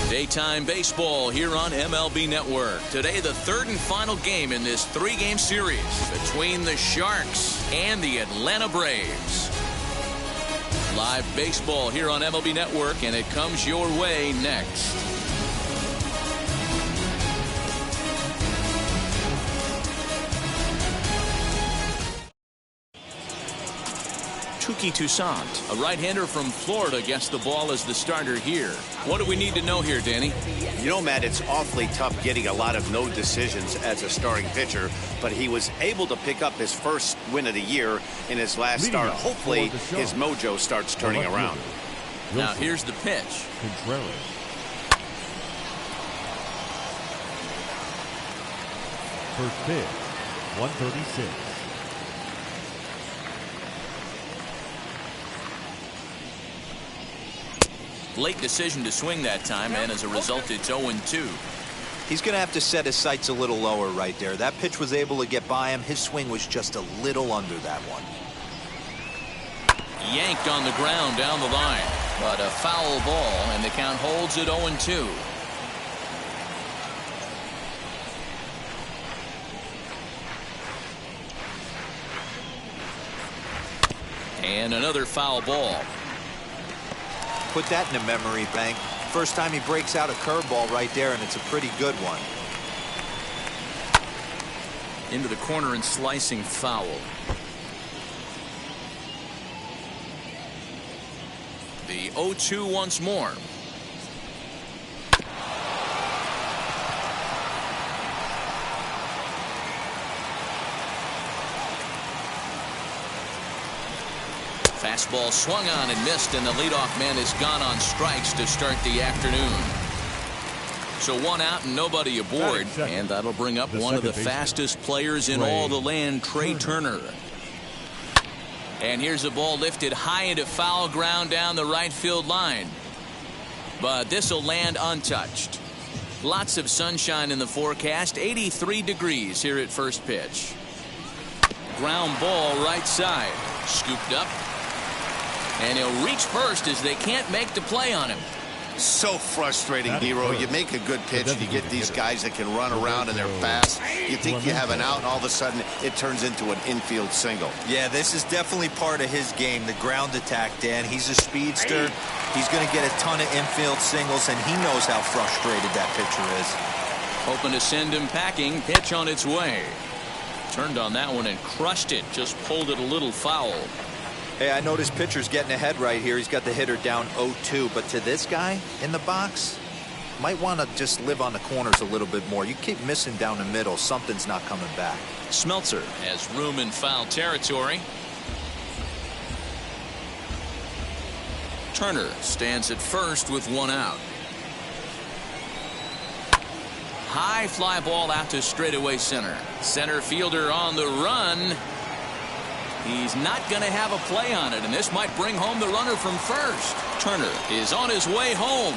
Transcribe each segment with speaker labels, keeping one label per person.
Speaker 1: Daytime baseball here on MLB Network. Today, the third and final game in this three-game series between the Sharks and the Atlanta Braves. Live baseball here on MLB Network, and it comes your way next. Touki Toussaint, a right-hander from Florida, gets the ball as the starter here. What do we need to know here, Danny?
Speaker 2: You know, Matt, it's awfully tough getting a lot of no decisions as a starting pitcher, but he was able to pick up his first win of the year in his last start. Hopefully, his mojo starts turning around.
Speaker 1: Now, here's the pitch.
Speaker 3: Contreras. First pitch, 136.
Speaker 1: Late decision to swing that time, and as a result, it's 0-2.
Speaker 4: He's going to have to set his sights a little lower right there. That pitch was able to get by him. His swing was just a little under that one.
Speaker 1: Yanked on the ground down the line, but a foul ball, and the count holds at 0-2. And another foul ball.
Speaker 4: Put that in a memory bank. First time he breaks out a curveball right there, and it's a pretty good one.
Speaker 1: Into the corner and slicing foul. The 0-2 once more. Fastball swung on and missed, and the leadoff man is gone on strikes to start the afternoon. So one out and nobody aboard, and that'll bring up one of the fastest players in all the land, Trey Turner. And here's a ball lifted high into foul ground down the right field line. But this will land untouched. Lots of sunshine in the forecast, 83 degrees here at first pitch. Ground ball right side, scooped up. And he'll reach first as they can't make the play on him.
Speaker 2: So frustrating, Hero. You make a good pitch, you get these guys that can run around and they're fast. You think you have an out, and all of a sudden it turns into an infield single.
Speaker 4: Yeah, this is definitely part of his game, the ground attack, Dan. He's a speedster. He's going to get a ton of infield singles, and he knows how frustrated that pitcher is.
Speaker 1: Hoping to send him packing. Pitch on its way. Turned on that one and crushed it. Just pulled it a little foul.
Speaker 4: Hey, I notice pitcher's getting ahead right here. He's got the hitter down 0-2, but to this guy in the box, might want to just live on the corners a little bit more. You keep missing down the middle, something's not coming back.
Speaker 1: Smeltzer has room in foul territory. Turner stands at first with one out. High fly ball out to straightaway center. Center fielder on the run. He's not going to have a play on it, and this might bring home the runner from first. Turner is on his way home.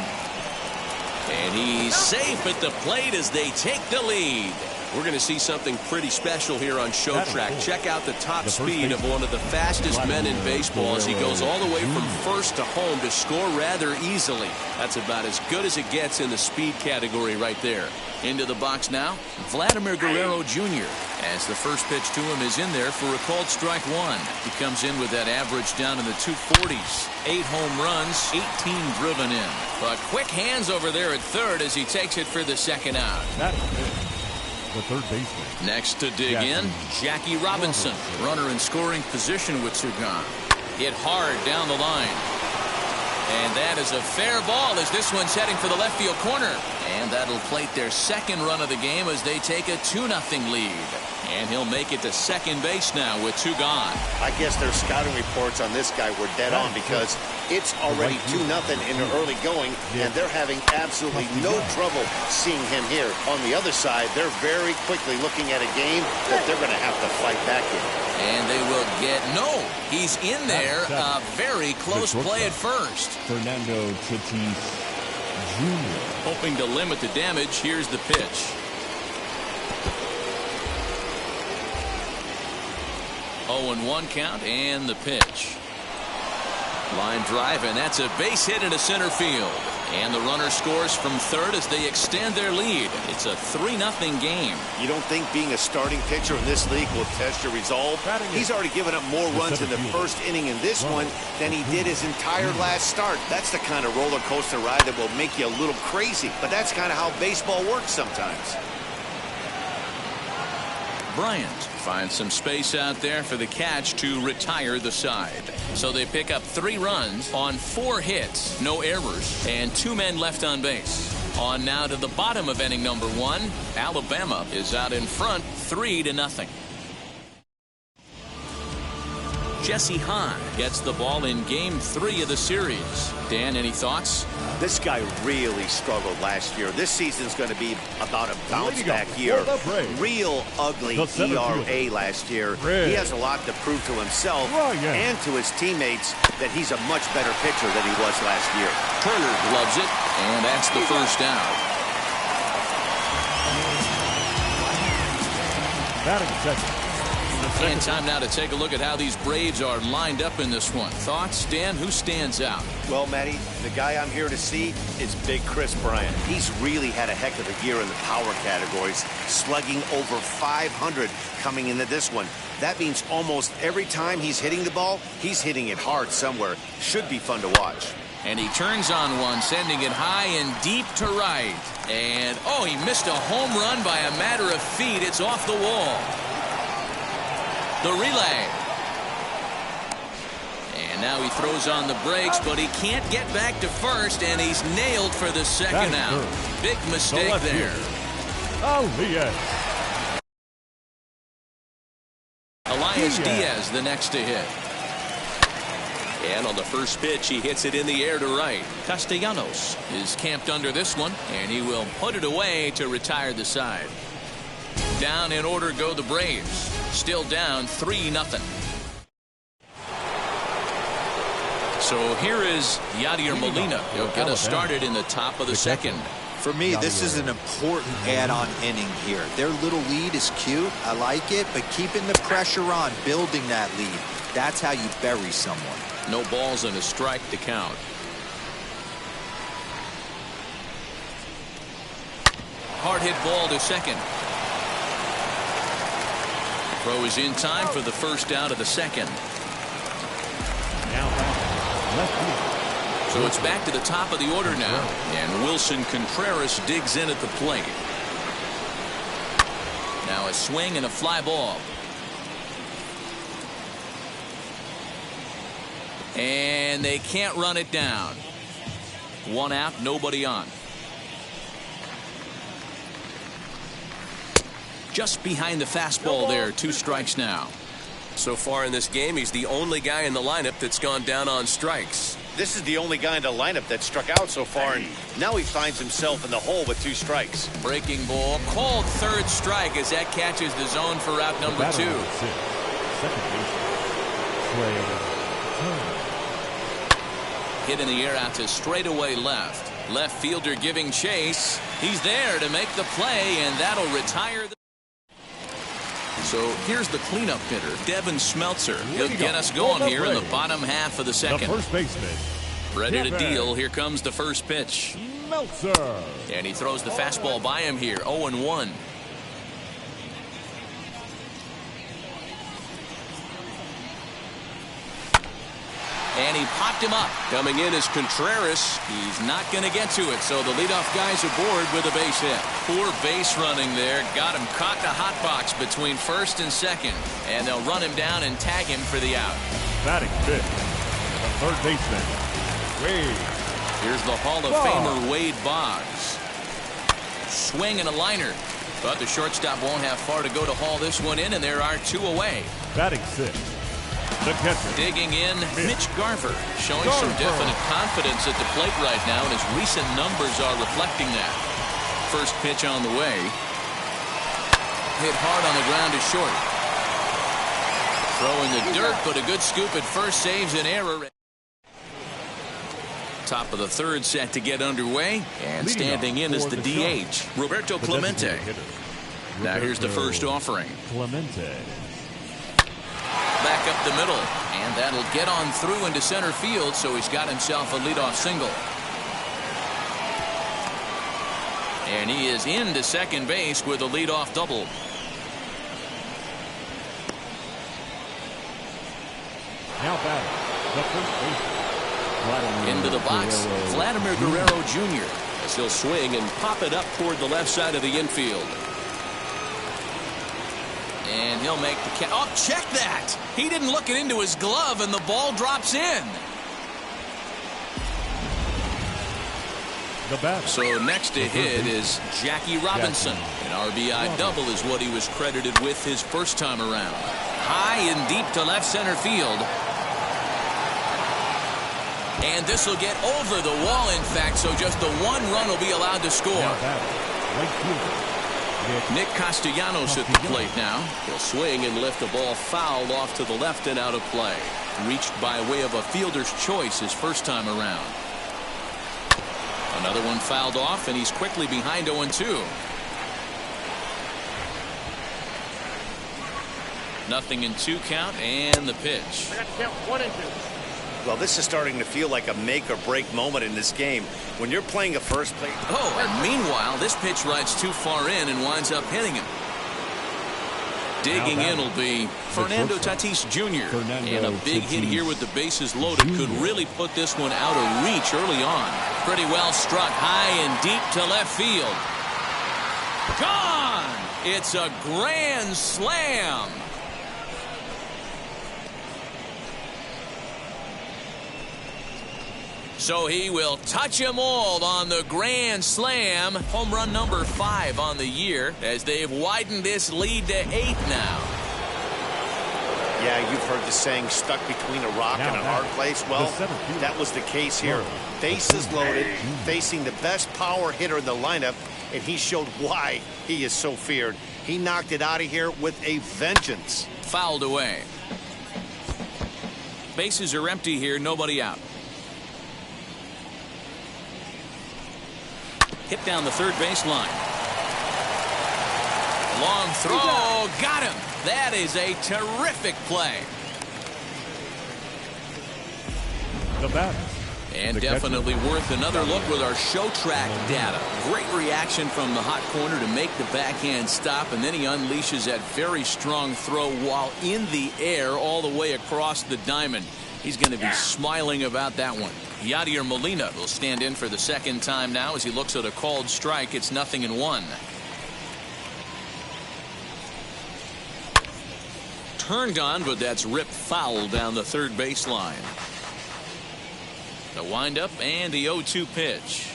Speaker 1: And he's safe at the plate as they take the lead.
Speaker 5: We're going to see something pretty special here on Show Track. Check out the top speed of one of the fastest men in baseball as he goes all the way from first to home to score rather easily. That's about as good as it gets in the speed category right there.
Speaker 1: Into the box now, Vladimir Guerrero Jr. as the first pitch to him is in there for a called strike one. He comes in with that average down in the 240s. 8 home runs, 18 driven in. But quick hands over there at third as he takes it for the second out.
Speaker 3: the third baseman.
Speaker 1: Next to dig in, Jackie Robinson. Runner in scoring position with two gone. Hit hard down the line. And that is a fair ball as this one's heading for the left field corner. And that'll plate their second run of the game as they take a 2-0 lead. And he'll make it to second base now with two gone.
Speaker 2: I guess their scouting reports on this guy were dead on because it's already 2-0 in the early going, and they're having absolutely no trouble seeing him here. On the other side, they're very quickly looking at a game that they're going to have to fight back in.
Speaker 1: And they will get he's in there. A very close play at first.
Speaker 3: Fernando Tatis Jr.
Speaker 1: Hoping to limit the damage. Here's the pitch. 0-1 count and the pitch. Line drive, and that's a base hit into center field. And the runner scores from third as they extend their lead. It's a 3-0 game.
Speaker 2: You don't think being a starting pitcher in this league will test your resolve? He's already given up more runs in the first inning in this one than he did his entire last start. That's the kind of roller coaster ride that will make you a little crazy. But that's kind of how baseball works sometimes.
Speaker 1: Bryant finds some space out there for the catch to retire the side. So they pick up 3 runs on 4 hits, no errors, and 2 men left on base. On now to the bottom of inning number 1. Alabama is out in front 3-0. Jesse Hahn gets the ball in game 3 of the series. Dan, any thoughts?
Speaker 2: This guy really struggled last year. This season's going to be about a bounce-back year. Real ugly ERA last year. He has a lot to prove to himself and to his teammates that he's a much better pitcher than he was last year.
Speaker 1: Turner gloves it, and that's the first out.
Speaker 3: Batting second.
Speaker 1: And time now to take a look at how these Braves are lined up in this one. Thoughts, Dan? Who stands out?
Speaker 2: Well, Matty, the guy I'm here to see is Big Chris Bryant. He's really had a heck of a year in the power categories, slugging over 500 coming into this one. That means almost every time he's hitting the ball, he's hitting it hard somewhere. Should be fun to watch.
Speaker 1: And he turns on one, sending it high and deep to right. And, he missed a home run by a matter of feet. It's off the wall. The relay. And now he throws on the brakes, but he can't get back to first, and he's nailed for the second out. Big mistake there. Elias Diaz the next to hit. And on the first pitch, he hits it in the air to right. Castellanos is camped under this one, and he will put it away to retire the side. Down in order go the Braves. Still down 3-0. So here is Yadier Molina. He'll get us started in the top of the second.
Speaker 4: For me, this is an important add-on inning here. Their little lead is cute. I like it, but keeping the pressure on, building that lead, that's how you bury someone.
Speaker 1: No balls and a strike to count. Hard hit ball to second. Throw is in time for the first out of the second. So it's back to the top of the order now. And Wilson Contreras digs in at the plate. Now a swing and a fly ball. And they can't run it down. 1 out, nobody on. Just behind the fastball there. 2 strikes now.
Speaker 5: So far in this game, he's the only guy in the lineup that's gone down on strikes.
Speaker 2: This is the only guy in the lineup that struck out so far, and now he finds himself in the hole with 2 strikes.
Speaker 1: Breaking ball, called third strike as that catches the zone for out number 2. Hit in the air out to straightaway left. Left fielder giving chase. He's there to make the play, and that'll retire the... So here's the cleanup hitter, Devin Smeltzer. He'll get us going here in the bottom half of the second.
Speaker 3: The first baseman.
Speaker 1: Ready to deal. Here comes the first pitch.
Speaker 3: Smeltzer.
Speaker 1: And he throws the fastball by him here. 0-1. And he popped him up.
Speaker 5: Coming in is Contreras.
Speaker 1: He's not going to get to it, so the leadoff guy's aboard with a base hit. Poor base running there. Got him caught the hot box between first and second. And they'll run him down and tag him for the out.
Speaker 3: Batting fifth, the third baseman, Wade.
Speaker 1: Here's the Hall of Famer Wade Boggs. Swing and a liner. But the shortstop won't have far to go to haul this one in, and there are two away.
Speaker 3: Batting sixth, the catcher.
Speaker 1: Digging in, Mitch Garver, showing some definite confidence at the plate right now, and his recent numbers are reflecting that. First pitch on the way. Hit hard on the ground to short. Throw in the dirt, but a good scoop at first saves an error. Top of the third set to get underway, and standing in is the DH, Roberto Clemente. Now here's the first offering.
Speaker 3: Clemente.
Speaker 1: Back up the middle, and that'll get on through into center field, so he's got himself a leadoff single. And he is into second base with a leadoff double.
Speaker 3: Now batting, the first baseman.
Speaker 1: Into the box, Vladimir Guerrero Jr.
Speaker 5: As he'll swing and pop it up toward the left side of the infield.
Speaker 1: And he'll make the catch. Oh, check that! He didn't look it into his glove, and the ball drops in.
Speaker 3: The bat.
Speaker 1: So next to hit is Jackie Robinson. An RBI double is what he was credited with his first time around. High and deep to left center field. And this will get over the wall, in fact, so just the one run will be allowed to score. Nick Castellanos at the plate now.
Speaker 5: He'll swing and lift the ball foul off to the left and out of play.
Speaker 1: Reached by way of a fielder's choice his first time around. Another one fouled off, and he's quickly behind 0-2. Nothing in 2 count, and the pitch.
Speaker 2: Well, this is starting to feel like a make-or-break moment in this game. When you're playing a first plate.
Speaker 1: Oh, and meanwhile, this pitch rides too far in and winds up hitting him. Digging in will be Fernando Tatis Jr. And a big hit here with the bases loaded could really put this one out of reach early on. Pretty well struck high and deep to left field. Gone! It's a grand slam. So he will touch them all on the grand slam. Home run number 5 on the year as they've widened this lead to 8 now.
Speaker 2: Yeah, you've heard the saying, stuck between a rock and a hard place. Well, that was the case here. Bases loaded, facing the best power hitter in the lineup, and he showed why he is so feared. He knocked it out of here with a vengeance.
Speaker 1: Fouled away. Bases are empty here, nobody out. Hit down the third baseline. Long throw. Got him. That is a terrific play.
Speaker 3: The bat.
Speaker 1: And definitely worth another look with our show track data. Great reaction from the hot corner to make the backhand stop, and then he unleashes that very strong throw while in the air all the way across the diamond. He's going to be smiling about that one. Yadier Molina will stand in for the second time now as he looks at a called strike. It's 0-1. Turned on, but that's ripped foul down the third baseline. The windup and the 0-2 pitch.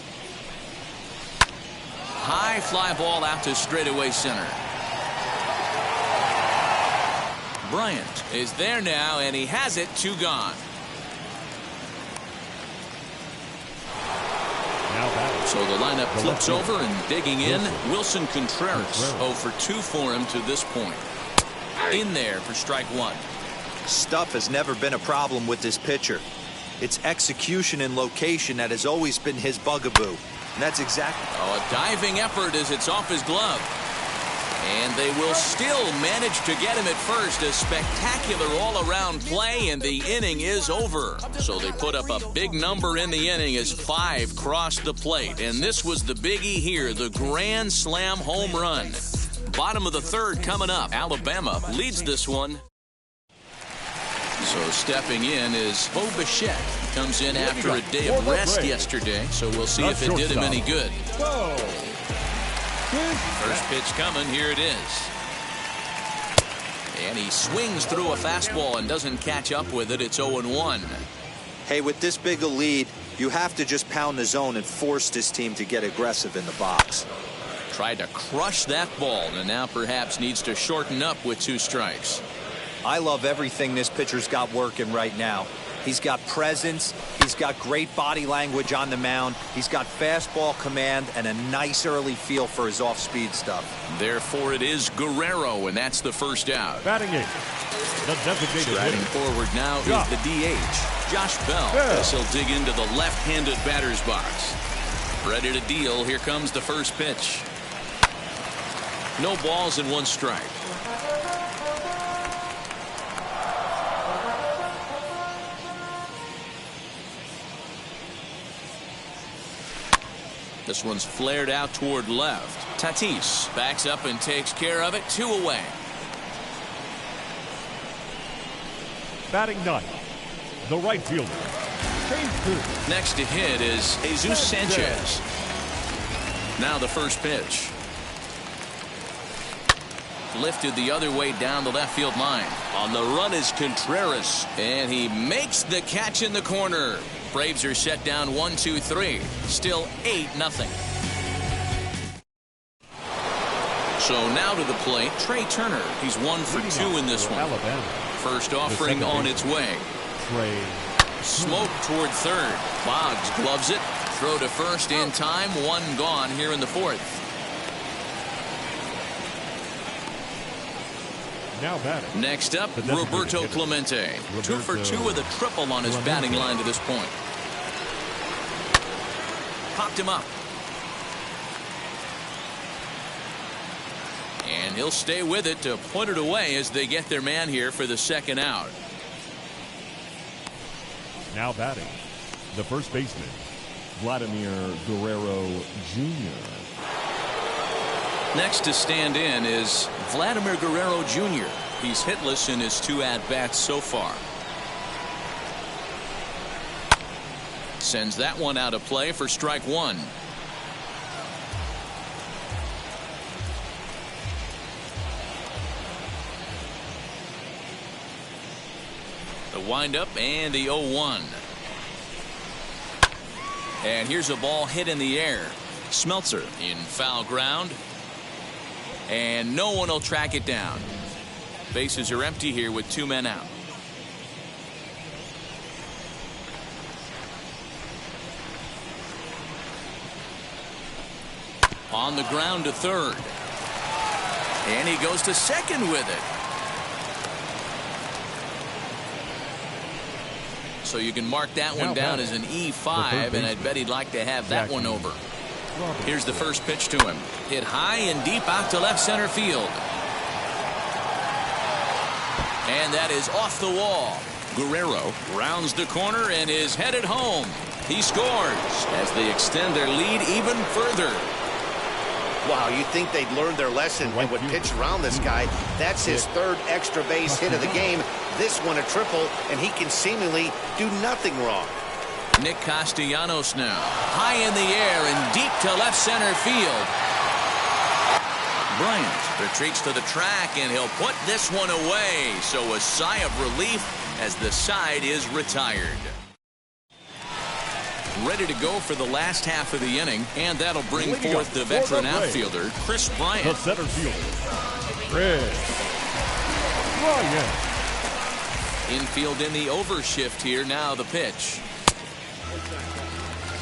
Speaker 1: High fly ball out to straightaway center. Bryant is there now, and he has it. 2 gone. So the lineup flips over, and digging in, Wilson Contreras. 0 for 2 for him to this point. In there for strike 1.
Speaker 4: Stuff has never been a problem with this pitcher. It's execution and location that has always been his bugaboo. And that's exactly.
Speaker 1: Oh, a diving effort as it's off his glove. And they will still manage to get him at first. A spectacular all-around play, and the inning is over. So they put up a big number in the inning as 5 crossed the plate. And this was the biggie here, the grand slam home run. Bottom of the third coming up. Alabama leads this one. So stepping in is Bo Bichette. Comes in after a day of rest yesterday, so we'll see if it did him any good. First pitch coming. Here it is. And he swings through a fastball and doesn't catch up with it. It's 0-1.
Speaker 4: Hey, with this big a lead, you have to just pound the zone and force this team to get aggressive in the box.
Speaker 1: Tried to crush that ball, and now perhaps needs to shorten up with 2 strikes.
Speaker 4: I love everything this pitcher's got working right now. He's got presence. He's got great body language on the mound. He's got fastball command and a nice early feel for his off-speed stuff.
Speaker 1: Therefore, it is Guerrero, and that's the first out.
Speaker 3: Batting 8. The designated
Speaker 1: Striding
Speaker 3: hitter.
Speaker 1: forward now is the DH, Josh Bell. This will dig into the left-handed batter's box. Ready to deal. Here comes the first pitch. No balls and 1 strike. This one's flared out toward left. Tatis backs up and takes care of it. 2 away.
Speaker 3: Batting 9. The right fielder.
Speaker 1: Next to hit is Jesus Sanchez. Now the first pitch. Lifted the other way down the left field line. On the run is Contreras. And he makes the catch in the corner. Braves are set down 1-2-3. Still 8-0. So now to the plate, Trey Turner. He's 1 for 2 in this one.
Speaker 3: Alabama.
Speaker 1: First offering on its way.
Speaker 3: Trey.
Speaker 1: Smoke toward third. Boggs gloves it. Throw to first in time. 1 gone here in the 4th.
Speaker 3: Now batting.
Speaker 1: Next up, Roberto Clemente. 2 for 2 with a triple on his batting line to this point. Popped him up. And he'll stay with it to put it away as they get their man here for the second out.
Speaker 3: Now batting. The first baseman, Vladimir Guerrero Jr.
Speaker 1: Next to stand in is Vladimir Guerrero Jr. He's hitless in his 2 at-bats so far. Sends that one out of play for strike 1. The windup and the 0-1. And here's a ball hit in the air. Smeltzer in foul ground. And no one will track it down. Bases are empty here with 2 men out. On the ground to third. And he goes to second with it. So you can mark that one down as an E5, and I'd bet he'd like to have that one over. Here's the first pitch to him. Hit high and deep out to left center field. And that is off the wall. Guerrero rounds the corner and is headed home. He scores as they extend their lead even further.
Speaker 2: Wow, you'd think they'd learned their lesson and would pitch around this guy. That's his 3rd extra base hit of the game. This one a triple, and he can seemingly do nothing wrong.
Speaker 1: Nick Castellanos now. High in the air and deep to left center field. Bryant retreats to the track, and he'll put this one away. So a sigh of relief as the side is retired. Ready to go for the last half of the inning, and that'll bring forth the veteran outfielder, Chris Bryant.
Speaker 3: The center fielder, Chris Bryant.
Speaker 1: Infield in the overshift here. Now the pitch.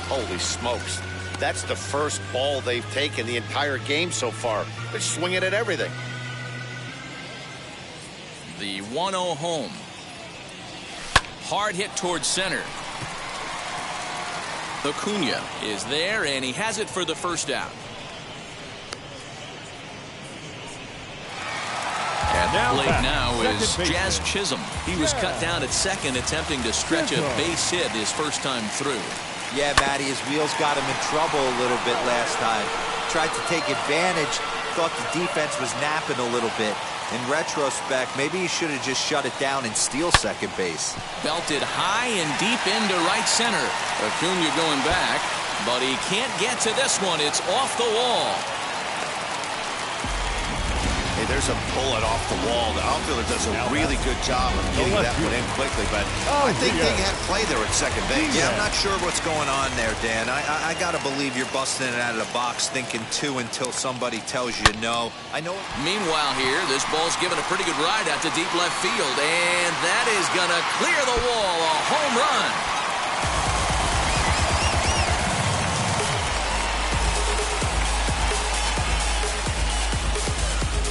Speaker 2: Holy smokes. That's the first ball they've taken the entire game so far. They're swinging at everything.
Speaker 1: The 1-0 home. Hard hit towards center. Acuna is there, and he has it for the first out. At the plate now is Jazz Chisholm. He was cut down at second, attempting to stretch a base hit his first time through.
Speaker 4: Yeah, Matty, his wheels got him in trouble a little bit last time. Tried to take advantage, thought the defense was napping a little bit. In retrospect, maybe he should have just shut it down and steal second base.
Speaker 1: Belted high and deep into right center. Acuna going back, but he can't get to this one. It's off the wall.
Speaker 2: Hey, there's a bullet off the wall. The outfielder does a really good job of getting that one in quickly, but I think they had play there at second base.
Speaker 4: Yeah, I'm not sure what's going on there, Dan. I got to believe you're busting it out of the box thinking two until somebody tells you no. I know.
Speaker 1: Meanwhile here, this ball's given a pretty good ride out to deep left field, and that is going to clear the wall. A home run.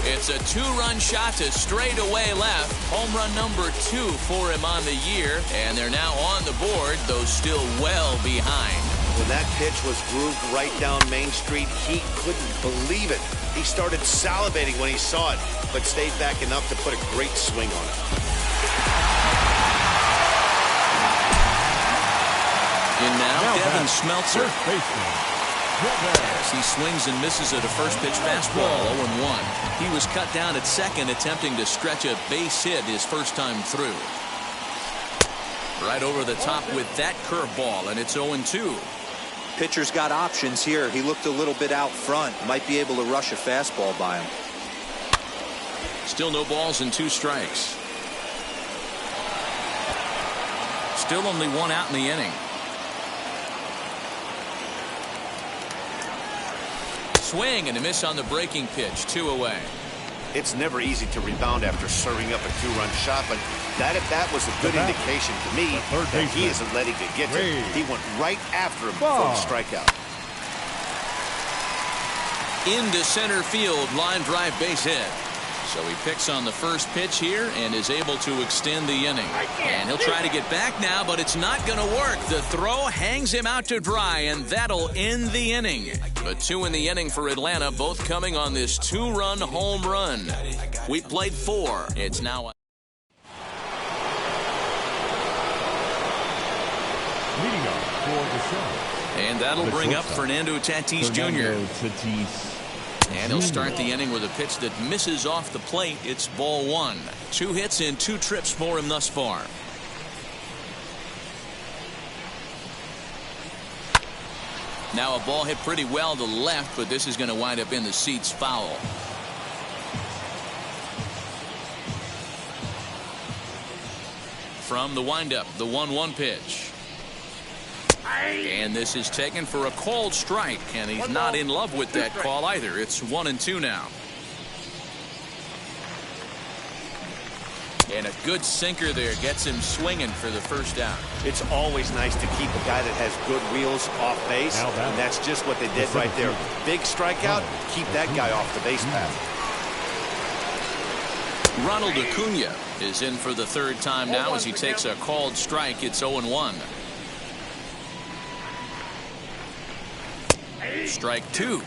Speaker 1: It's a two-run shot to straightaway left. Home run number 2 for him on the year. And they're now on the board, though still well behind.
Speaker 2: When that pitch was grooved right down Main Street, he couldn't believe it. He started salivating when he saw it, but stayed back enough to put a great swing on it.
Speaker 1: And now Devin Smeltzer.
Speaker 3: Baseman.
Speaker 1: As he swings and misses at a first pitch fastball, 0-1. He was cut down at second, attempting to stretch a base hit his first time through. Right over the top with that curveball, and it's 0-2.
Speaker 4: Pitcher's got options here. He looked a little bit out front. Might be able to rush a fastball by him.
Speaker 1: Still no balls and 2 strikes. Still only 1 out in the inning. Swing and a miss on the breaking pitch. 2 away.
Speaker 2: It's never easy to rebound after serving up a 2-run shot, but that at bat was a good indication to me that he isn't letting it get to him. He went right after him for the strikeout.
Speaker 1: Into center field, line drive base hit. So he picks on the first pitch here and is able to extend the inning. And he'll try to get back now, but it's not going to work. The throw hangs him out to dry, and that'll end the inning. But 2 in the inning for Atlanta, both coming on this 2-run home run. We played 4. It's now
Speaker 3: Leading up for the show.
Speaker 1: and that'll bring up Fernando Tatis Jr.
Speaker 3: Tatis.
Speaker 1: And he'll start the inning with a pitch that misses off the plate. It's ball 1. 2 hits and 2 trips for him thus far. Now a ball hit pretty well to left, but this is going to wind up in the seats foul. From the windup, the 1-1 pitch. And this is taken for a called strike, and he's not in love with that call either. It's 1-2 now. And a good sinker there gets him swinging for the first out.
Speaker 2: It's always nice to keep a guy that has good wheels off base, and that's just what they did right there. Big strikeout, keep that guy off the base path.
Speaker 1: Ronald Acuna is in for the 3rd time now as he takes a called strike. It's 0-1. Strike 2.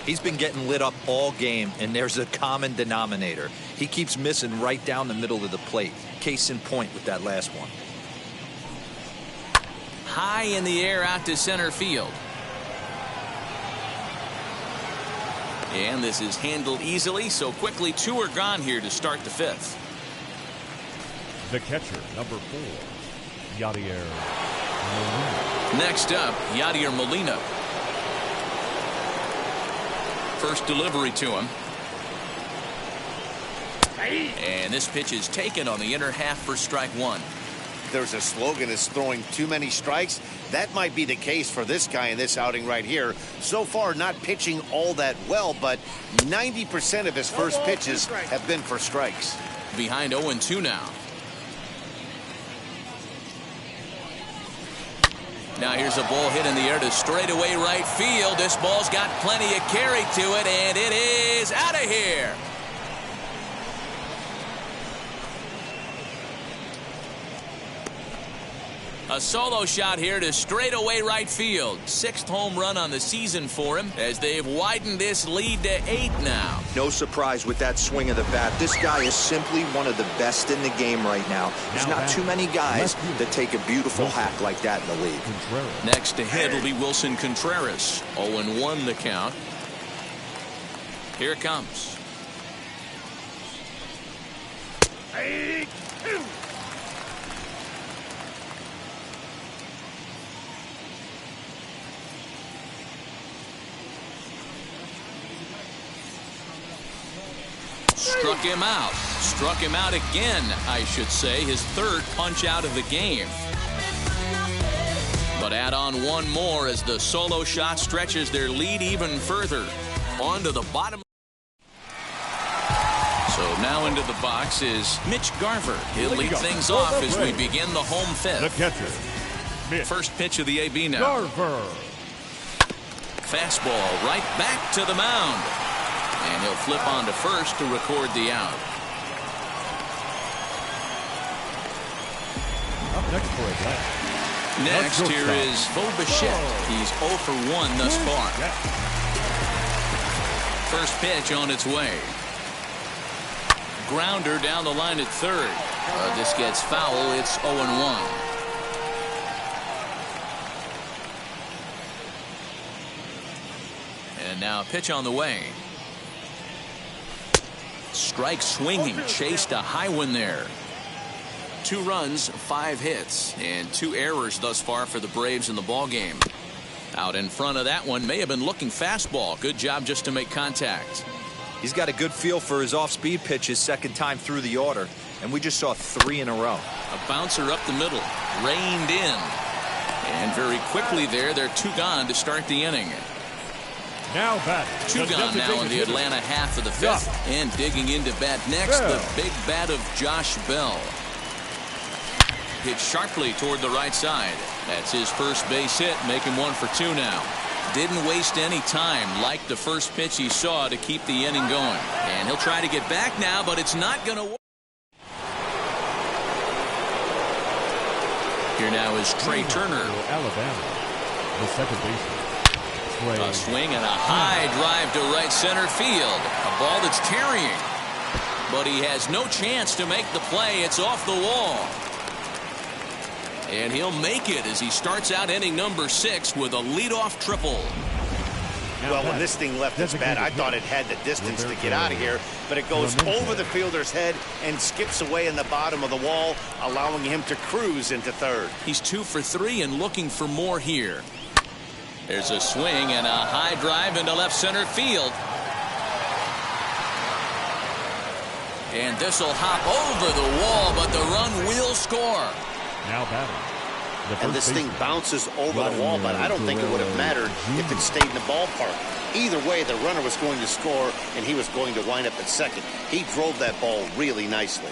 Speaker 4: He's been getting lit up all game, and there's a common denominator. He keeps missing right down the middle of the plate. Case in point with that last one.
Speaker 1: High in the air out to center field. And this is handled easily, so quickly 2 are gone here to start the 5th.
Speaker 3: The catcher, number 4, Yadier Molina.
Speaker 1: Next up, Yadier Molina. First delivery to him. And this pitch is taken on the inner half for strike 1.
Speaker 2: There's a slogan is throwing too many strikes. That might be the case for this guy in this outing right here. So far, not pitching all that well, but 90% of his first pitches have been for strikes.
Speaker 1: Behind 0-2 now. Now here's a ball hit in the air to straightaway right field. This ball's got plenty of carry to it, and it is out of here. A solo shot here to straightaway right field. 6th home run on the season for him as they've widened this lead to 8 now.
Speaker 4: No surprise with that swing of the bat. This guy is simply one of the best in the game right now. There's not too many guys that take a beautiful hack like that in the league.
Speaker 1: Next to hit will be Wilson Contreras. 0-1 the count. Here it comes. Struck him out. Struck him out again, I should say. His third punch out of the game. But add on one more as the solo shot stretches their lead even further. On to the bottom. So now into the box is Mitch Garver. He'll lead things off as we begin the home fifth.
Speaker 3: The catcher, Mitch
Speaker 1: First pitch of the AB now.
Speaker 3: Garver.
Speaker 1: Fastball right back to the mound. And he'll flip on to first to record the out.
Speaker 3: Up next for a bat.
Speaker 1: Next here is Bo Bichette. He's 0 for 1 thus far. First pitch on its way. Grounder down the line at third. This gets foul. It's 0-1. And now a pitch on the way. Strike swinging. Chased a high one there. 2 runs, 5 hits, and 2 errors thus far for the Braves in the ballgame. Out in front of that one may have been looking fastball. Good job just to make contact.
Speaker 4: He's got a good feel for his off-speed pitches second time through the order, and we just saw 3 in a row.
Speaker 1: A bouncer up the middle, reined in, and very quickly they're 2 gone to start the inning.
Speaker 3: Now bat.
Speaker 1: 2 gone now in the Atlanta half of the 5th, and digging into bat next, the big bat of Josh Bell. Hit sharply toward the right side. That's his first base hit, making 1 for 2 now. Didn't waste any time, like the first pitch he saw, to keep the inning going. And he'll try to get back now, but it's not going to work. Here now is Trey Turner.
Speaker 3: Alabama, the second baseman.
Speaker 1: A swing and a high drive to right center field. A ball that's carrying. But he has no chance to make the play. It's off the wall. And he'll make it as he starts out inning number 6 with a leadoff triple.
Speaker 2: Well, when this thing left its bat, I thought it had the distance to get out of here, but it goes over the fielder's head and skips away in the bottom of the wall, allowing him to cruise into third.
Speaker 1: He's 2 for 3 and looking for more here. There's a swing and a high drive into left center field. And this will hop over the wall, but the run will score.
Speaker 3: Now batting.
Speaker 2: And this thing bounces over the wall, but I don't think it would have mattered if it stayed in the ballpark. Either way, the runner was going to score, and he was going to wind up at second. He drove that ball really nicely.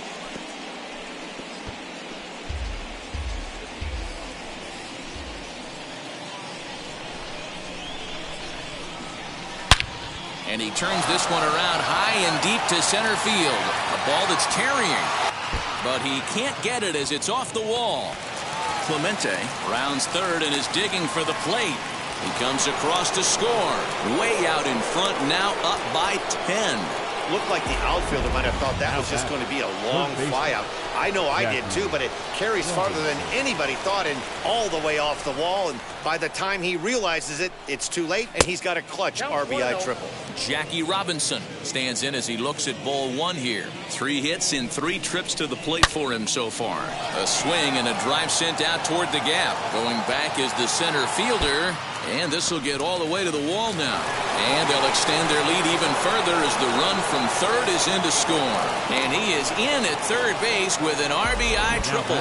Speaker 1: And he turns this one around high and deep to center field. A ball that's carrying. But he can't get it as it's off the wall. Clemente rounds third and is digging for the plate. He comes across to score. Way out in front, now up by 10.
Speaker 2: Looked like the outfielder might have thought that was just going to be a long flyout. I know I did too, but it carries farther than anybody thought and all the way off the wall. And by the time he realizes it, it's too late, and he's got a clutch RBI triple.
Speaker 1: Jackie Robinson stands in as he looks at ball 1 here. 3 hits in 3 trips to the plate for him so far. A swing and a drive sent out toward the gap. Going back is the center fielder. And this will get all the way to the wall now. And they'll extend their lead even further as the run from third is in to score. And he is in at third base with an RBI triple.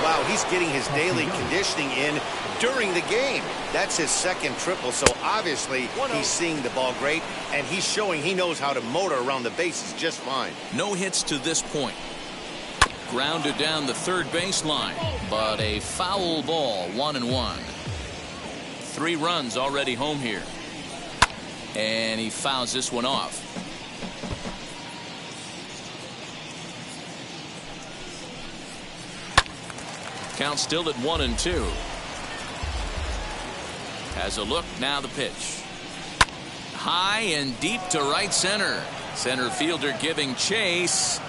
Speaker 2: Wow, he's getting his daily conditioning in during the game. That's his second triple, so obviously he's seeing the ball great, and he's showing he knows how to motor around the bases just fine.
Speaker 1: No hits to this point. Grounded down the third baseline, but a foul ball, 1-1. 3 runs already home here. And he fouls this one off. Count still at 1-2. Has a look, now the pitch. High and deep to right center. Center fielder giving chase.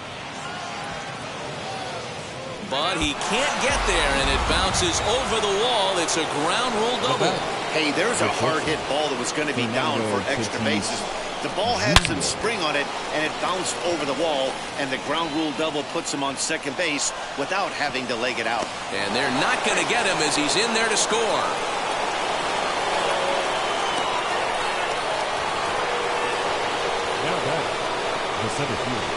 Speaker 1: But he can't get there, and it bounces over the wall. It's a ground rule double.
Speaker 2: Hey, there's a hard hit ball that was going to be down for extra bases. The ball had some spring on it, and it bounced over the wall, and the ground rule double puts him on second base without having to leg it out.
Speaker 5: And they're not going to get him as he's in there to score.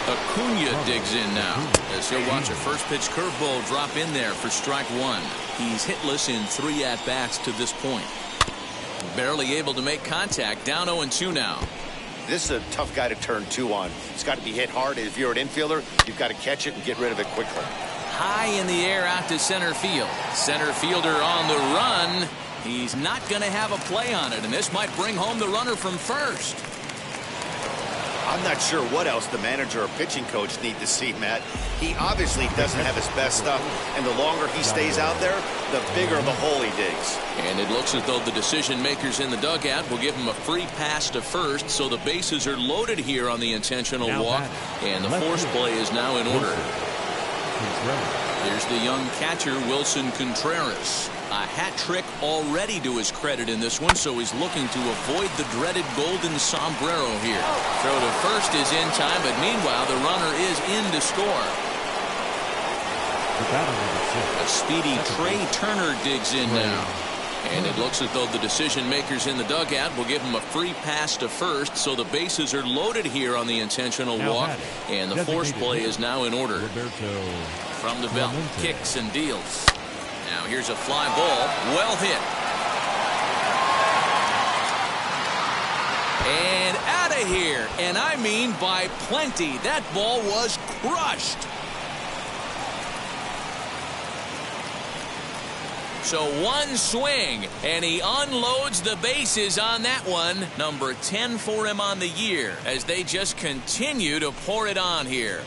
Speaker 5: Acuna digs in now as he'll watch a first pitch curveball drop in there for strike one. He's hitless in 3 at-bats to this point. Barely able to make contact. Down 0-2 now.
Speaker 2: This is a tough guy to turn 2 on. It's got to be hit hard. If you're an infielder, you've got to catch it and get rid of it quickly.
Speaker 5: High in the air out to center field. Center fielder on the run. He's not going to have a play on it, and this might bring home the runner from first.
Speaker 2: I'm not sure what else the manager or pitching coach need to see, Matt. He obviously doesn't have his best stuff, and the longer he stays out there, the bigger the hole he digs.
Speaker 5: And it looks as though the decision makers in the dugout will give him a free pass to first, so the bases are loaded here on the intentional walk, and the force play is now in order. Here's the young catcher, Wilson Contreras. A hat trick already to his credit in this one, so he's looking to avoid the dreaded golden sombrero here. Throw to first is in time, but meanwhile the runner is in to score. A speedy Trey Turner digs in now. And it looks as though the decision makers in the dugout will give him a free pass to first, so the bases are loaded here on the intentional walk, and the force play is now in order. From the belt, kicks and deals. Now here's a fly ball, well hit. And out of here, and I mean by plenty. That ball was crushed. So one swing, and he unloads the bases on that one. Number 10 for him on the year as they just continue to pour it on here.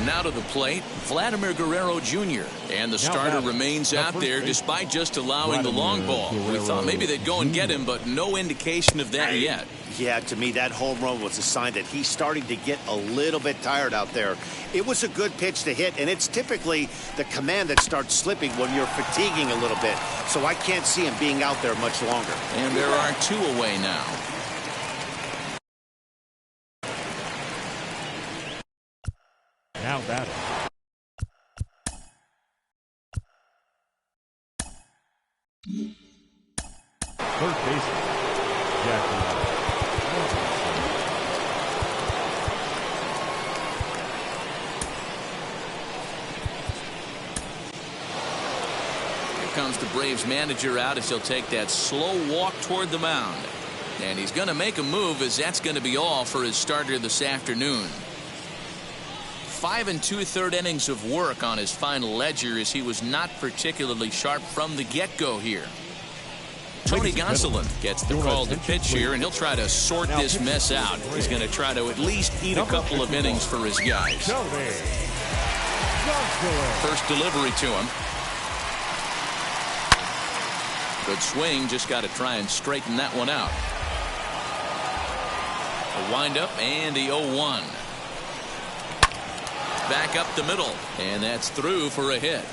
Speaker 5: Now to the plate, Vladimir Guerrero Jr. And the starter remains out there despite just allowing the long ball. We thought maybe they'd go and get him, but no indication of that yet.
Speaker 2: Yeah, to me, that home run was a sign that he's starting to get a little bit tired out there. It was a good pitch to hit, and it's typically the command that starts slipping when you're fatiguing a little bit. So I can't see him being out there much longer.
Speaker 5: And there are 2 away now.
Speaker 3: Now batting. Third baseman, Jackie.
Speaker 5: Here comes the Braves manager out as he'll take that slow walk toward the mound. And he's going to make a move, as that's going to be all for his starter this afternoon. 5 2/3 innings of work on his final ledger, as he was not particularly sharp from the get-go here. Tony Gonsolin gets the call to pitch here, and he'll try to sort this mess out. He's going to try to at least eat a couple of innings for his guys. First delivery to him. Good swing, just got to try and straighten that one out. A windup and the 0-1. Back up the middle, and that's through for a hit.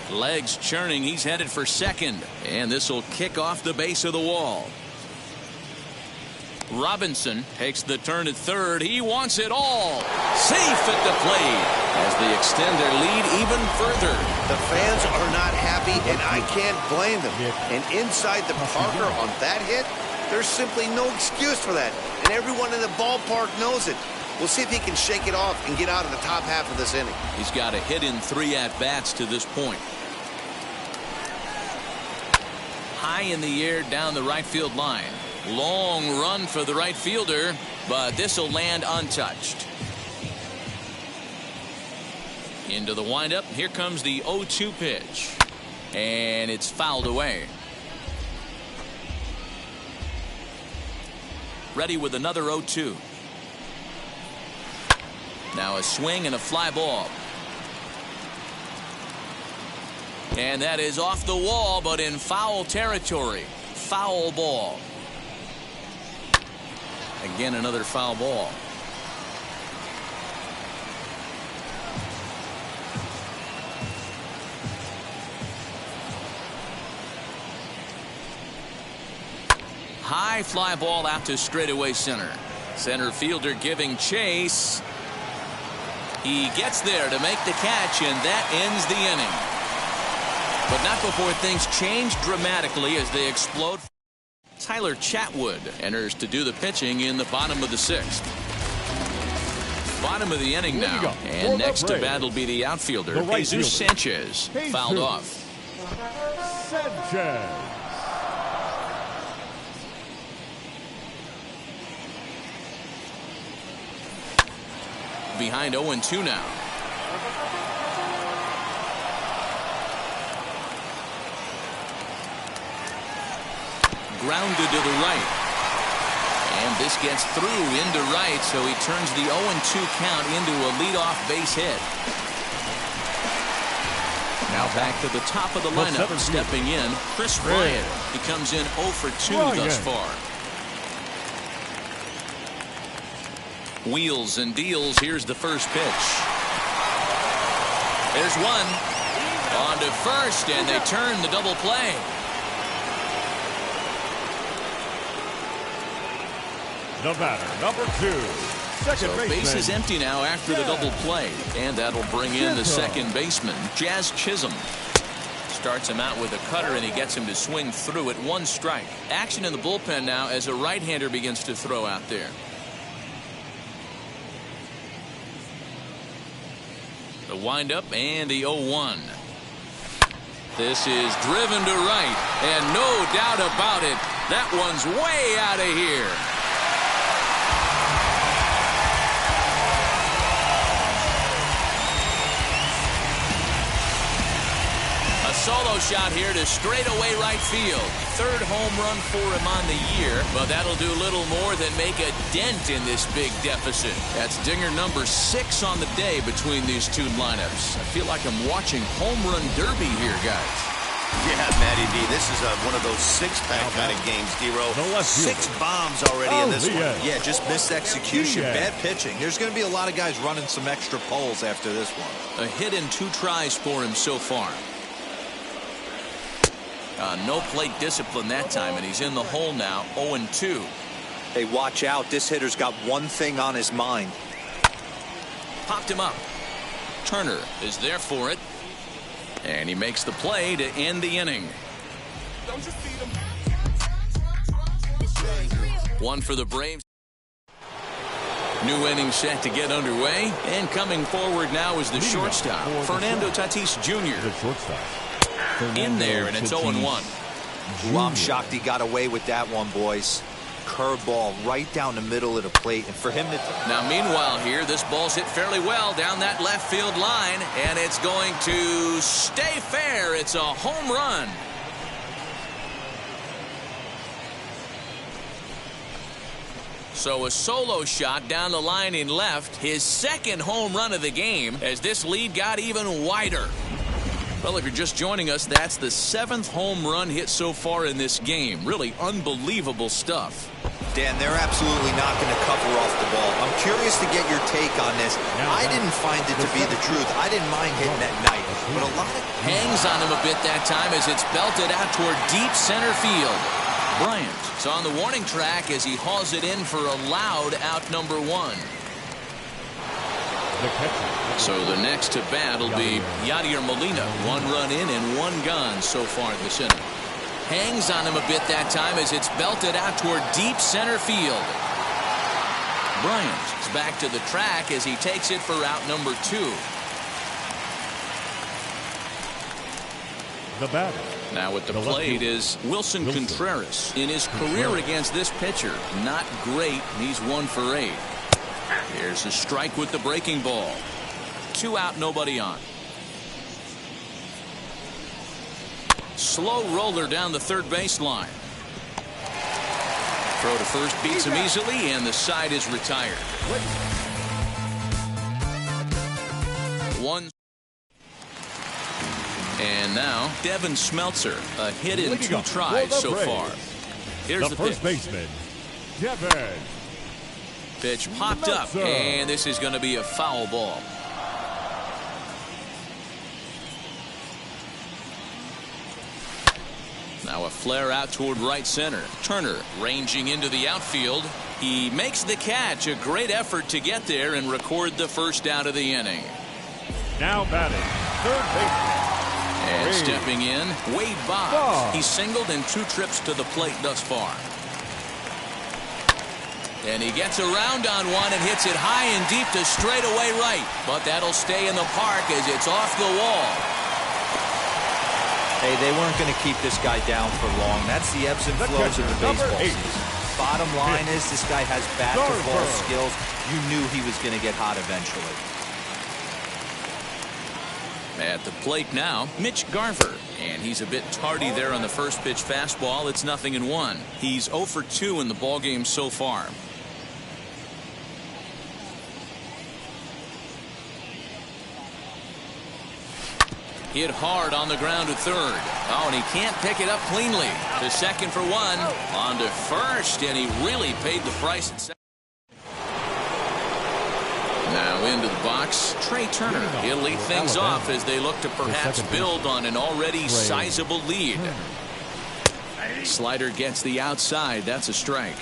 Speaker 5: Legs churning, he's headed for second, and this will kick off the base of the wall. Robinson takes the turn at third. He wants it all. Safe at the plate as they extend their lead even further.
Speaker 2: The fans are not happy, and I can't blame them. And inside the Parker on that hit, there's simply no excuse for that. And everyone in the ballpark knows it. We'll see if he can shake it off and get out of the top half of this inning.
Speaker 5: He's got a hit in 3 at-bats to this point. High in the air down the right field line. Long run for the right fielder, but this will land untouched. Into the windup. Here comes the 0-2 pitch. And it's fouled away. Ready with another 0-2.
Speaker 1: Now a swing and a fly ball. And that is off the wall, but in foul territory. Foul ball. Again, another foul ball. High fly ball out to straightaway center. Center fielder giving chase. He gets there to make the catch, and that ends the inning. But not before things change dramatically as they explode. Tyler Chatwood enters to do the pitching in the bottom of the 6th. Bottom of the inning now. And next to bat will be the outfielder, Jesus Sanchez. Fouled off.
Speaker 3: Sanchez.
Speaker 1: Behind 0-2 now. Grounded to the right. And this gets through into right, so he turns the 0-2 count into a leadoff base hit. Now back to the top of the lineup. Stepping in, Chris Bryant. He comes in 0 for 2 thus far. Wheels and deals. Here's the first pitch. There's one. On to first, and they turn the double play.
Speaker 3: The batter, number 2. Second
Speaker 1: so
Speaker 3: baseman.
Speaker 1: Base is empty now after the double play. And that'll bring in the second baseman, Jazz Chisholm. Starts him out with a cutter, and he gets him to swing through it. 1 strike. Action in the bullpen now as a right-hander begins to throw out there. The windup and the 0-1. This is driven to right, and no doubt about it, that one's way out of here. A solo shot here to straightaway right field. 3rd home run for him on the year, but that'll do little more than make a dent in this big deficit. That's dinger number 6 on the day between these two lineups. I feel like I'm watching home run derby here, guys.
Speaker 2: Yeah, Matty B, this is one of those 6-pack kind of games, D-Row. 6 bombs already in this one.
Speaker 4: Yeah, just missed execution. Bad pitching. There's going to be a lot of guys running some extra poles after this one.
Speaker 1: A hit in 2 tries for him so far. No plate discipline that time, and he's in the hole now, 0-2.
Speaker 4: Hey, watch out. This hitter's got one thing on his mind.
Speaker 1: Popped him up. Turner is there for it. And he makes the play to end the inning. One for the Braves. New inning set to get underway. And coming forward now is the shortstop, Fernando Tatis Jr.
Speaker 3: The shortstop.
Speaker 1: In there, and it's 0-1.
Speaker 4: Ooh, I'm shocked he got away with that one, boys. Curveball right down the middle of the plate, and for him to...
Speaker 1: Now, meanwhile here, this ball's hit fairly well down that left field line, and it's going to stay fair. It's a home run. So a solo shot down the line in left, his 2nd home run of the game, as this lead got even wider. Well, if you're just joining us, that's the 7th home run hit so far in this game. Really unbelievable stuff.
Speaker 4: Dan, they're absolutely not going to cover off the ball. I'm curious to get your take on this. I didn't find it to be the truth. I didn't mind hitting that night, but a lot of...
Speaker 1: Hangs on him a bit that time as it's belted out toward deep center field. Bryant is on the warning track as he hauls it in for a loud out number 1. So the next to bat will be Yadier Molina. 1 run in and 1 gone so far this inning. Hangs on him a bit that time as it's belted out toward deep center field. Bryant is back to the track as he takes it for out number 2.
Speaker 3: The batter.
Speaker 1: Now at the plate is Wilson Contreras. In his career against this pitcher, not great. He's 1 for 8. Here's a strike with the breaking ball. 2 out, nobody on. Slow roller down the 3rd baseline. Throw to first beats him easily, and the side is retired. 1. And now Devin Smeltzer, a hit in 2 tries so far. Here's the
Speaker 3: first
Speaker 1: pitch.
Speaker 3: baseman, Devin.
Speaker 1: Pitch popped up, and this is going to be a foul ball. Now a flare out toward right center. Turner ranging into the outfield. He makes the catch. A great effort to get there and record the first out of the inning.
Speaker 3: Now batting, third baseman.
Speaker 1: And stepping in, Wade Boggs. He's singled in 2 trips to the plate thus far. And he gets around on one and hits it high and deep to straightaway right. But that'll stay in the park as it's off the wall.
Speaker 4: Hey, they weren't going to keep this guy down for long. That's the ebbs and flows of the baseball season. Bottom line is this guy has bat-to-ball skills. You knew he was going to get hot eventually.
Speaker 1: At the plate now, Mitch Garver. And he's a bit tardy there on the first pitch fastball. It's 0-1. He's 0 for 2 in the ballgame so far. Hit hard on the ground to third. Oh, and he can't pick it up cleanly. To second for 1. On to first, and he really paid the price at second. Now into the box, Trey Turner. He'll lead things off as they look to perhaps build on an already sizable lead. Slider gets the outside. That's a strike.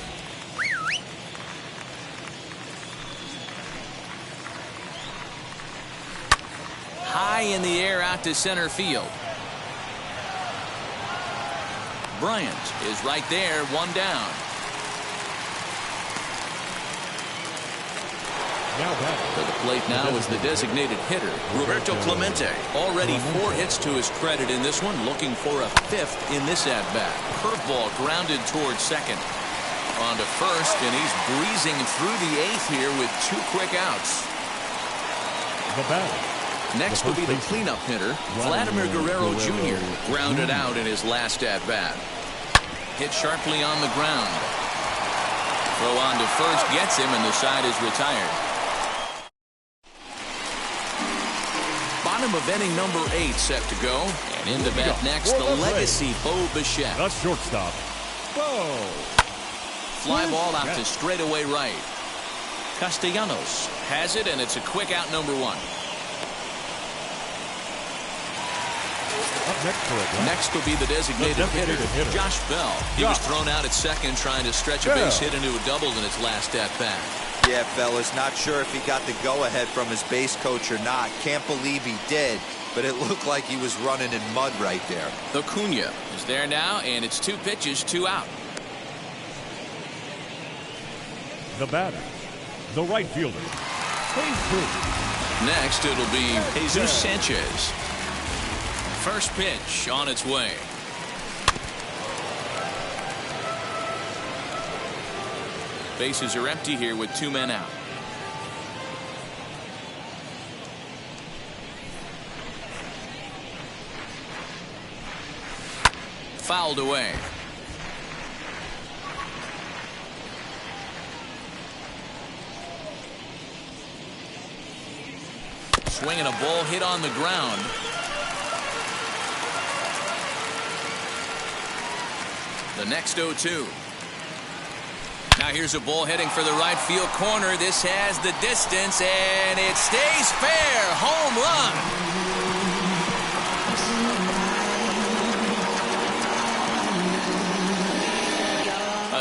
Speaker 1: High in the air out to center field. Bryant is right there, 1 down. To the plate now is the designated hitter, Roberto Clemente. Already 4 hits to his credit in this one, looking for a 5th in this at-bat. Curveball grounded towards second. On to first, and he's breezing through the 8th here with 2 quick outs.
Speaker 3: The batter.
Speaker 1: Next will be the cleanup hitter, Vladimir Guerrero Jr. Grounded out in his last at-bat. Hit sharply on the ground. Throw on to first gets him, and the side is retired. Bottom of inning number 8 set to go. And in the bat next, the legacy Bo Bichette.
Speaker 3: The shortstop, Bo.
Speaker 1: Fly ball out to straightaway right. Castellanos has it, and it's a quick out number 1. Next will be the designated hitter, Josh Bell. He was thrown out at second trying to stretch a base hit into a double in his last at-bat.
Speaker 4: Yeah, fellas, not sure if he got the go-ahead from his base coach or not. Can't believe he did, but it looked like he was running in mud right there.
Speaker 1: Acuna is there now, and it's 2 pitches, 2 out.
Speaker 3: The batter, the right fielder,
Speaker 1: Next, it'll be Jesus Sanchez. First pitch on its way. Bases are empty here with 2 men out. Fouled away. Swinging a ball hit on the ground. The next 0-2. Now here's a ball heading for the right field corner. This has the distance, and it stays fair. Home run.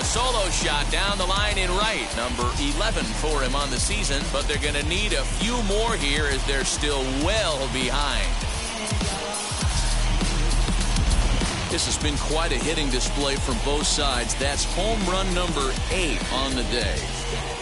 Speaker 1: A solo shot down the line in right. Number 11 for him on the season, but they're going to need a few more here as they're still well behind. This has been quite a hitting display from both sides. That's home run number 8 on the day.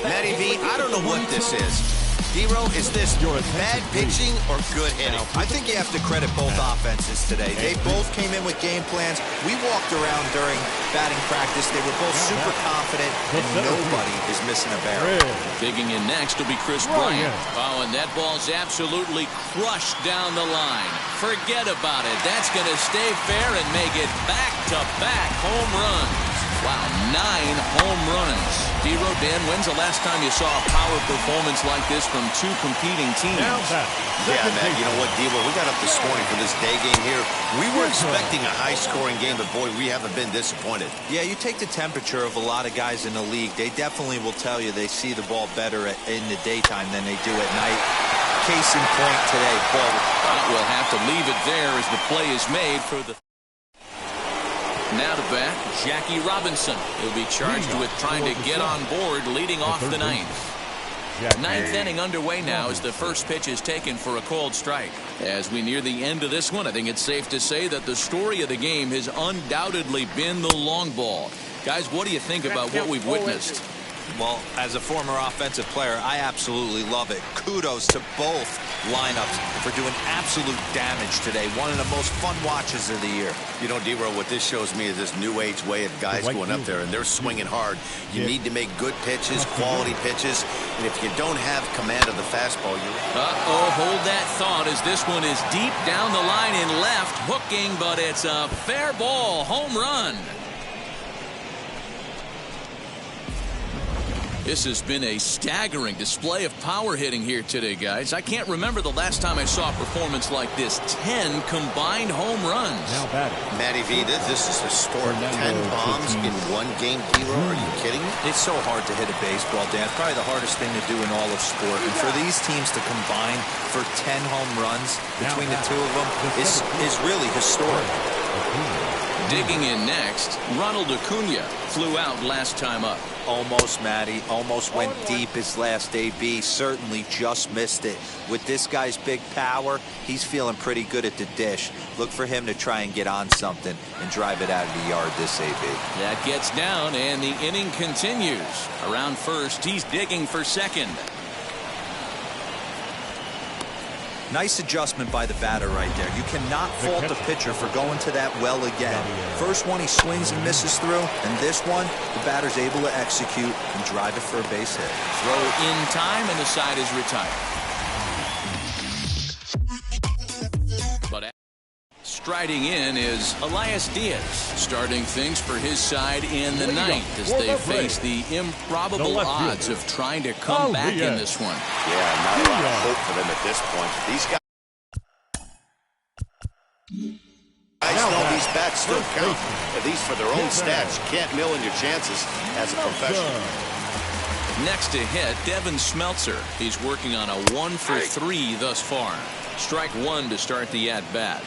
Speaker 2: Matty V, I don't know what this is. D-Row, is this bad pitching or good hitting?
Speaker 4: I think you have to credit both offenses today. They both came in with game plans. We walked around during batting practice. They were both super confident, and nobody is missing a barrel.
Speaker 1: Digging in next will be Chris Bryant. Oh, and that ball's absolutely crushed down the line. Forget about it. That's going to stay fair and make it back-to-back home runs. Wow, 9 home runs. D-Row, Dan, when's the last time you saw a power performance like this from 2 competing teams?
Speaker 2: Yeah, man, you know what, D-Row, we got up this morning for this day game here. We were expecting a high-scoring game, but boy, we haven't been disappointed.
Speaker 4: Yeah, you take the temperature of a lot of guys in the league. They definitely will tell you they see the ball better in the daytime than they do at night. Case in point today, Paul.
Speaker 1: We'll have to leave it there as the play is made for the... Now to bat, Jackie Robinson. He'll be charged with trying to get on board leading off the ninth. Ninth inning underway now as the first pitch is taken for a called strike. As we near the end of this one, I think it's safe to say that the story of the game has undoubtedly been the long ball. Guys, what do you think about what we've witnessed?
Speaker 4: Well, as a former offensive player, I absolutely love it. Kudos to both lineups for doing absolute damage today. One of the most fun watches of the year.
Speaker 2: You know, D-Row, what this shows me is this new age way of guys going up there, and they're swinging hard. You need to make good pitches, quality pitches, and if you don't have command of the fastball,
Speaker 1: Uh-oh, hold that thought as this one is deep down the line in left, hooking, but it's a fair ball, home run. This has been a staggering display of power hitting here today, guys. I can't remember the last time I saw a performance like this. 10 combined home runs.
Speaker 3: Now batting.
Speaker 2: Matty V, this is historic. 10 bombs in one game, D-Row. Are you kidding me?
Speaker 4: It's so hard to hit a baseball, Dan. It's probably the hardest thing to do in all of sport. And for these teams to combine for 10 home runs between the two of them is really historic.
Speaker 1: Digging in next, Ronald Acuna flew out last time up.
Speaker 4: Almost, Matty. Almost went deep his last AB. Certainly just missed it. With this guy's big power, he's feeling pretty good at the dish. Look for him to try and get on something and drive it out of the yard this AB.
Speaker 1: That gets down, and the inning continues. Around first, he's digging for second.
Speaker 4: Nice adjustment by the batter right there. You cannot fault the pitcher for going to that well again. First one he swings and misses through, and this one the batter's able to execute and drive it for a base hit.
Speaker 1: Throw in time, and the side is retired. But striding in is Elias Diaz, starting things for his side in the ninth as they face the improbable odds of trying to come back in this one.
Speaker 2: Yeah, not a lot of hope for them at this point. These guys know these bats still count. At least for their own stats, you can't mill in your chances as a professional.
Speaker 1: Next to hit, Devin Smeltzer. He's working on a 1-for-3 thus far. Strike one to start the at-bat.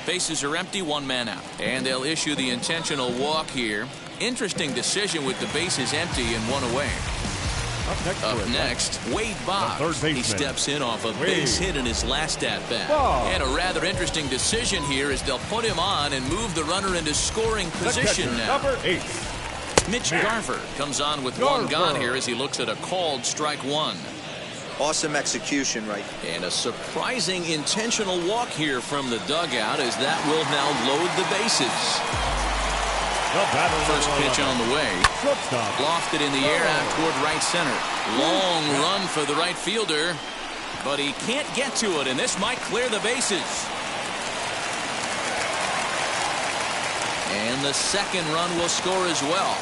Speaker 1: Bases are empty, 1 man out. And they'll issue the intentional walk here. Interesting decision with the bases empty and 1 away. Up next, Wade Boggs. He steps in off a base hit in his last at-bat. And a rather interesting decision here as they'll put him on and move the runner into scoring position now.
Speaker 3: Number 8.
Speaker 1: Mitch Garver comes on with 1 gone here as he looks at a called strike 1.
Speaker 4: Awesome execution right.
Speaker 1: And a surprising intentional walk here from the dugout as that will now load the bases. First pitch on the way. Lofted in the air out toward right center. Long run for the right fielder, but he can't get to it, and this might clear the bases. And the second run will score as well.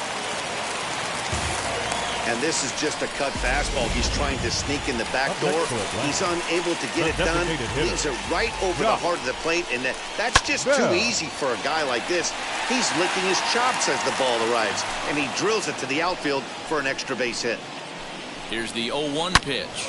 Speaker 2: And this is just a cut fastball. He's trying to sneak in the back door. He's unable to get it done. Leaves it right over the heart of the plate, and that's just too easy for a guy like this. He's licking his chops as the ball arrives, and he drills it to the outfield for an extra base hit.
Speaker 1: Here's the 0-1 pitch.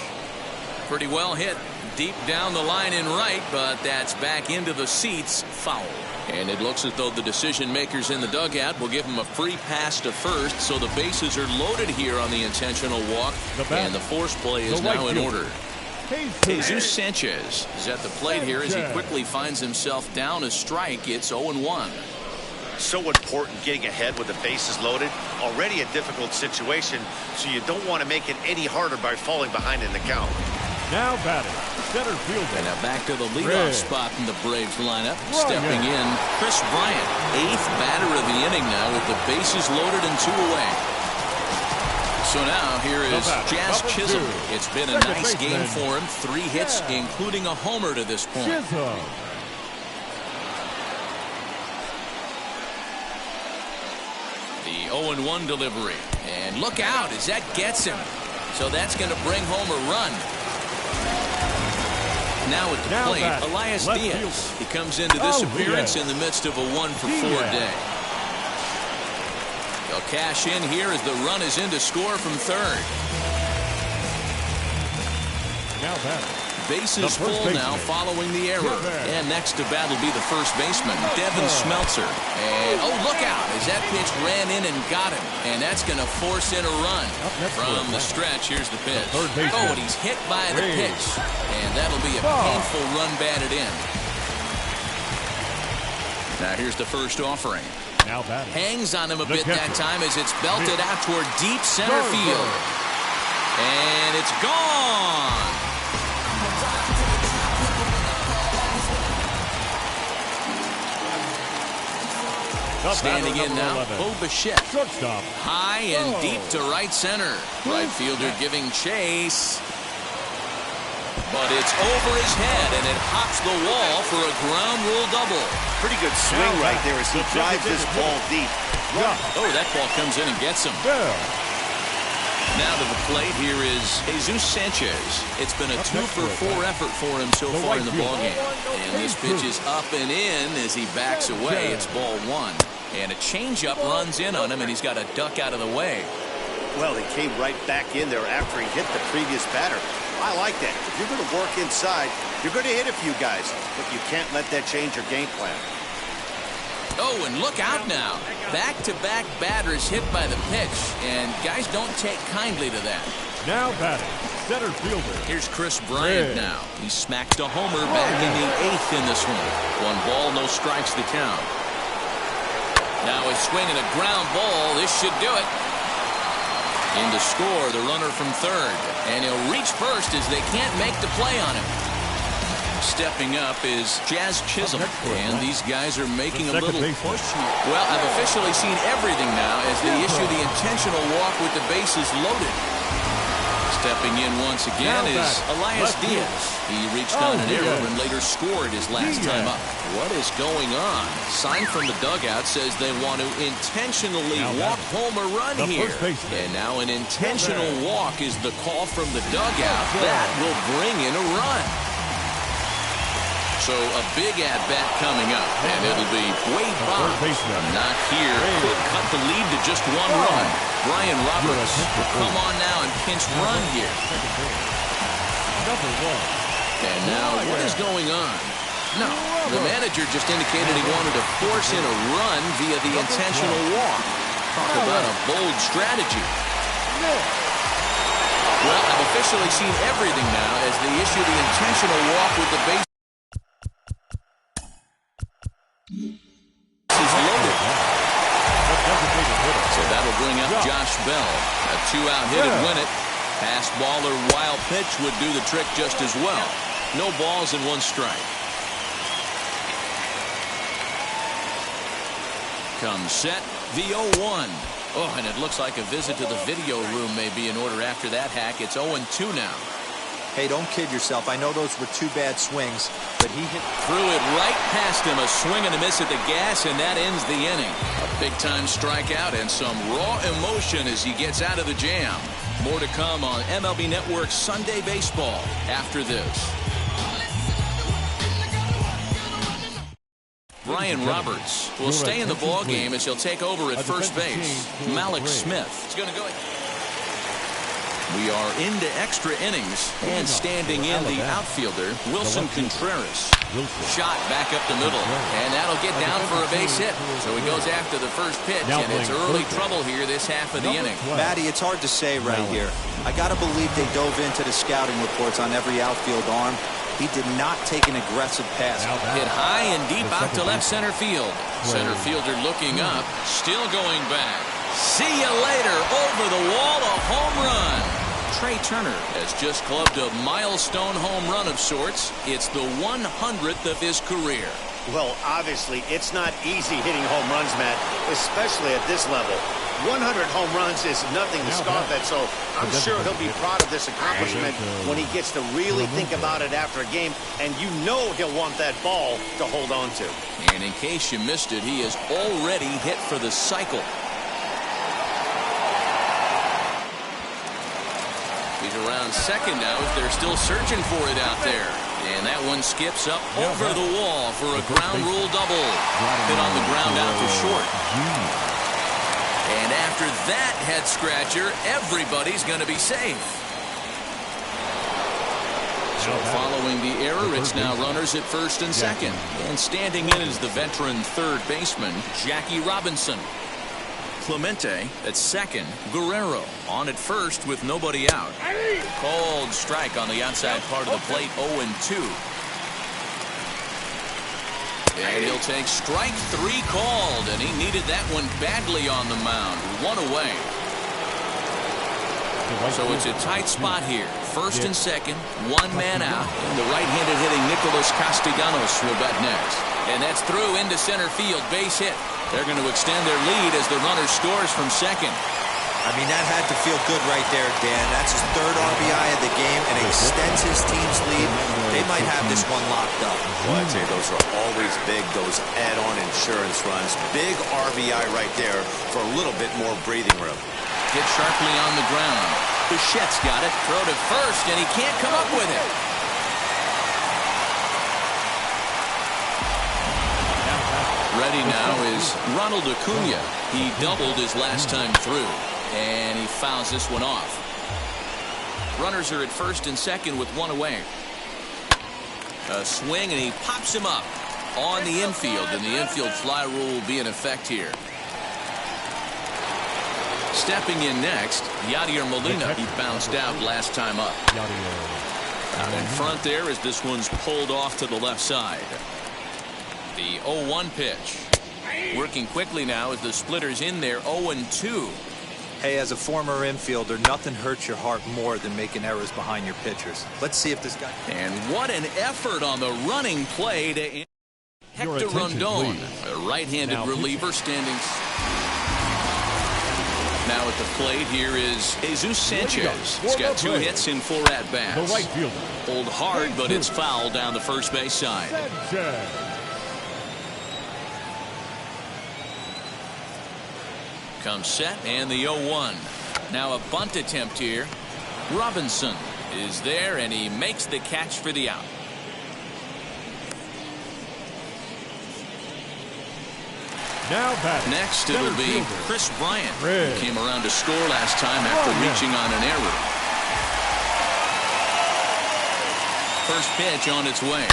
Speaker 1: Pretty well hit deep down the line in right, but that's back into the seats, foul. And it looks as though the decision makers in the dugout will give him a free pass to first, so the bases are loaded here on the intentional walk, and the force play is now in order. Jesus Sanchez is at the plate here as he quickly finds himself down a strike. It's 0-1.
Speaker 2: So important getting ahead with the bases loaded. Already a difficult situation, so you don't want to make it any harder by falling behind in the count.
Speaker 3: Now batting, center fielder.
Speaker 1: And now back to the leadoff spot in the Braves lineup. Stepping in, Chris Bryant, 8th batter of the inning now with the bases loaded and 2 away. So now here is Jazz Chisholm. It's been a nice game for him. 3 hits, including a homer to this point. 0-1 delivery. And look out as that gets him. So that's going to bring home a run. Now at the plate, Elias Diaz. He comes into this appearance in the midst of a 1-for-4 day. They'll cash in here as the run is in to score from third.
Speaker 3: Now batting.
Speaker 1: Bases full now following the error. And next to bat will be the first baseman, Devin Smeltzer. And, oh, look out as that pitch ran in and got him. And that's going to force in a run. From the stretch, here's the pitch. Oh, and he's hit by the pitch. And that'll be a painful run batted in. Now here's the first offering.
Speaker 3: Now batting.
Speaker 1: Hangs on him a bit that time as it's belted out toward deep center field. And it's gone. Standing in now, Bo Bichette. High and deep to right center. Right fielder giving chase. But it's over his head, and it hops the wall for a ground rule double.
Speaker 2: Pretty good swing right there as he drives this ball deep.
Speaker 1: Oh, that ball comes in and gets him. Now to the plate, here is Jesus Sanchez. It's been a 2-for-4 effort for him so far in the ballgame. And this pitch is up and in as he backs away. It's ball one. And a changeup runs in on him, and he's got to duck out of the way.
Speaker 2: Well, he came right back in there after he hit the previous batter. I like that. If you're going to work inside, you're going to hit a few guys, but you can't let that change your game plan.
Speaker 1: Oh, and look out now. Back-to-back batters hit by the pitch, and guys don't take kindly to that.
Speaker 3: Now batting, center fielder.
Speaker 1: Here's Chris Bryant now. He smacked a homer back in the 8th in this one. 1 ball, no strikes the count. Now he's swinging a ground ball. This should do it. In to score, the runner from third. And he'll reach first as they can't make the play on him. Stepping up is Jazz Chisholm. And these guys are making a little push here. Well, I've officially seen everything now as they issue the intentional walk with the bases loaded. Stepping in once again is Elias Diaz. He reached on an error and later scored his last time up. What is going on? Sign from the dugout says they want to intentionally walk home a run here. And now an intentional walk is the call from the dugout. That will bring in a run. So a big at-bat coming up, and it'll be Wade Boggs. Not here. Could cut the lead to just 1 run. Brian Roberts will come on now and pinch run here. And now what is going on? No, the manager just indicated he wanted to force in a run via the intentional walk. Talk about a bold strategy. Well, I've officially seen everything now as they issue the intentional walk with the base. So that'll bring up Josh Bell. A 2-out hit and win it. Pass ball or wild pitch would do the trick just as well. No balls and 1 strike. Comes set, the 0-1. Oh, and it looks like a visit to the video room may be in order after that hack. It's 0-2 now.
Speaker 4: Hey, don't kid yourself. I know those were 2 bad swings, but he
Speaker 1: threw it right past him. A swing and a miss at the gas, and that ends the inning. A big-time strikeout and some raw emotion as he gets out of the jam. More to come on MLB Network's Sunday Baseball after this. Brian Roberts will stay in the ball game as he'll take over at first base. Malik Smith is going to go. We are into extra innings, and standing in the outfielder, Wilson Contreras. Shot back up the middle, and that'll get down for a base hit. So he goes after the first pitch, and it's early trouble here this half of the inning.
Speaker 4: Matty, it's hard to say right here. I got to believe they dove into the scouting reports on every outfield arm. He did not take an aggressive pass.
Speaker 1: Hit high and deep out to left center field. Center fielder looking up, still going back. See you later, over the wall, a home run. Trey Turner has just clubbed a milestone home run of sorts. It's the 100th of his career.
Speaker 2: Well, obviously, it's not easy hitting home runs, Matt, especially at this level. 100 home runs is nothing to scoff at, so I'm sure he'll be proud of this accomplishment when he gets to really think about it after a game, and you know he'll want that ball to hold on to.
Speaker 1: And in case you missed it, he has already hit for the cycle. The second now as they're still searching for it out there. And that one skips up over the wall for a ground rule double. Hit on the ground out to short. And after that head scratcher, everybody's going to be safe. So following the error, it's now runners at first and second. And standing in is the veteran third baseman, Jackie Robinson. Clemente at second. Guerrero on at first with nobody out. Called strike on the outside part of the plate, 0-2. And he'll take strike 3 called, and he needed that one badly on the mound. 1 away. So it's a tight spot here. First and second, 1 man out. And the right-handed hitting Nicholas Castellanos will bat next. And that's through into center field, base hit. They're going to extend their lead as the runner scores from second.
Speaker 4: I mean, that had to feel good right there, Dan. That's his 3rd RBI of the game and extends his team's lead. They might have this one locked up.
Speaker 2: Well, I'd say those are always big, those add-on insurance runs. Big RBI right there for a little bit more breathing room.
Speaker 1: Hit sharply on the ground. Bichette's got it. Throw to first, and he can't come up with it. Ready now is Ronald Acuna. He doubled his last time through, and he fouls this one off. Runners are at first and second with 1 away. A swing, and he pops him up on the infield, and the infield fly rule will be in effect here. Stepping in next, Yadier Molina. He bounced out last time up. Out in front there as this one's pulled off to the left side. The 0-1 pitch. Working quickly now as the splitter's in there, 0-2.
Speaker 4: Hey, as a former infielder, nothing hurts your heart more than making errors behind your pitchers. Let's see if this guy...
Speaker 1: And what an effort on the running play to Hector Rondon. A right-handed reliever standing... Now at the plate here is Jesus Sanchez. He's got 2 hits in 4 at-bats.
Speaker 3: The right fielder.
Speaker 1: Pulled hard, but it's foul down the first base side. Comes set and the 0-1. Now a bunt attempt here. Robinson is there and he makes the catch for the out.
Speaker 3: Now back.
Speaker 1: Next it'll be Chris Bryant, who came around to score last time after reaching on an error. First pitch on its way.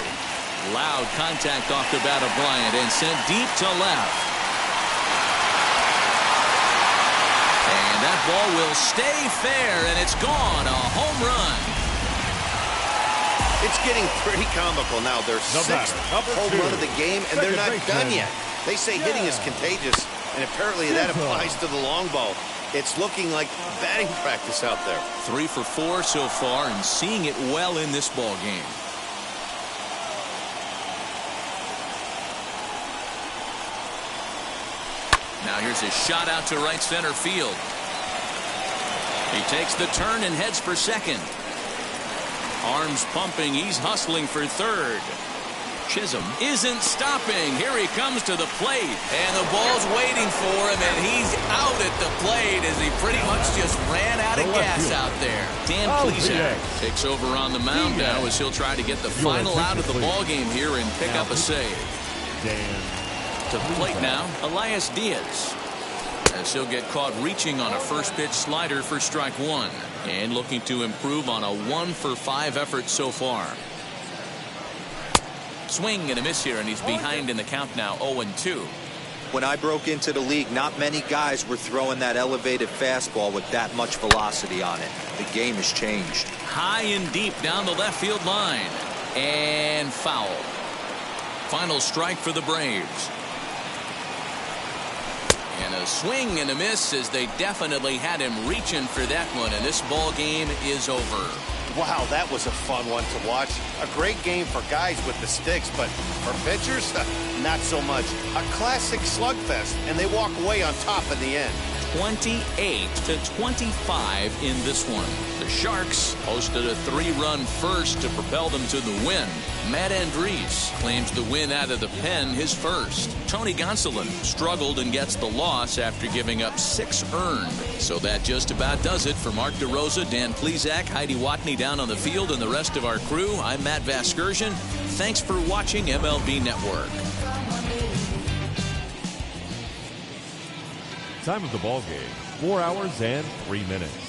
Speaker 1: Loud contact off the bat of Bryant and sent deep to left. And that ball will stay fair, and it's gone. A home run.
Speaker 2: It's getting pretty comical now. They're 6th home run of the game, and they're not done yet. They say hitting is contagious, and apparently that applies to the long ball. It's looking like batting practice out there.
Speaker 1: 3 for 4 so far, and seeing it well in this ball game. Now here's a shot out to right center field. He takes the turn and heads for second. Arms pumping. He's hustling for third. Chisholm isn't stopping. Here he comes to the plate, and the ball's waiting for him, and he's out at the plate as he pretty much just ran out of gas out there. Dan Plesac takes over on the mound now as he'll try to get the final out of the ball game here and pick up a save. To the plate now, Elias Diaz, as he'll get caught reaching on a first pitch slider for strike 1, and looking to improve on a 1 for 5 effort so far. Swing and a miss here, and he's behind in the count now, 0-2.
Speaker 4: When I broke into the league, not many guys were throwing that elevated fastball with that much velocity on it. The game has changed.
Speaker 1: High and deep down the left field line, and foul. Final strike for the Braves. And a swing and a miss as they definitely had him reaching for that one, and this ball game is over.
Speaker 2: Wow, that was a fun one to watch. A great game for guys with the sticks, but for pitchers, not so much. A classic slugfest, and they walk away on top in the end.
Speaker 1: 28-25 in this one. The the Sharks posted a 3-run first to propel them to the win. Matt Andriese claims the win out of the pen his first. Tony Gonsolin struggled and gets the loss after giving up 6 earned. So that just about does it for Mark DeRosa, Dan Plesac, Heidi Watney down on the field, and the rest of our crew. I'm Matt Vasgersian. Thanks for watching MLB Network.
Speaker 3: Time of the ball game, 4 hours and 3 minutes.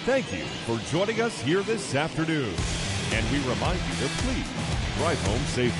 Speaker 3: Thank you for joining us here this afternoon. And we remind you to please drive home safely.